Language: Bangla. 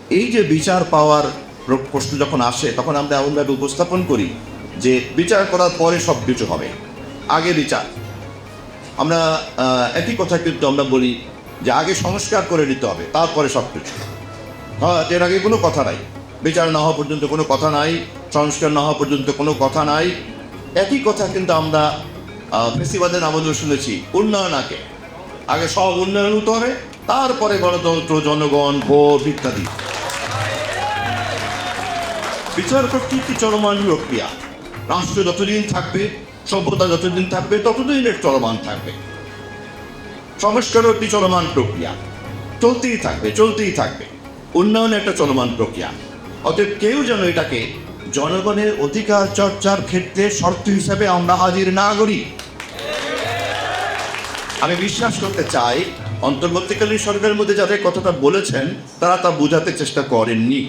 এই যে বিচার পাওয়ার প্রশ্ন যখন আসে তখন আমরা এমনভাবে উপস্থাপন করি যে বিচার করার পরে সব কিছু হবে, আগে বিচার। আমরা একই কথা কিন্তু আমরা বলি যে আগে সংস্কার করে নিতে হবে, তারপরে সব কিছু। হ্যাঁ, এর আগে কোনো কথা নাই, বিচার না হওয়া পর্যন্ত কোনো কথা নাই, সংস্কার না হওয়া পর্যন্ত কোনো কথা নাই। একই কথা কিন্তু আমরা ফেসিবাদের আমলেও শুনেছি, উন্নয়ন আগে সব উন্নয়ন হতে হবে, তারপরে গণতন্ত্র, জনগণ, ভোট ইত্যাদি। বিচার করতে একটি চলমান প্রক্রিয়া। রাষ্ট্র যতদিন থাকবে, সভ্যতা যতদিন থাকবে, ততদিন এর চলমান থাকবে। সংস্কারও একটি চলমান প্রক্রিয়া, চলতেই থাকবে, চলতেই থাকবে। উন্নয়ন একটা চলমান প্রক্রিয়া। অতএব কেউ যেন এটাকে জনগণের অধিকার চর্চার ক্ষেত্রে শর্ত হিসাবে আমরা হাজির না করি। আমি বিশ্বাস করতে চাই অন্তর্বর্তীকালীন সরকারের মধ্যে যাদের কথাটা বলেছেন তারা তা বোঝাতে চেষ্টা করেননি।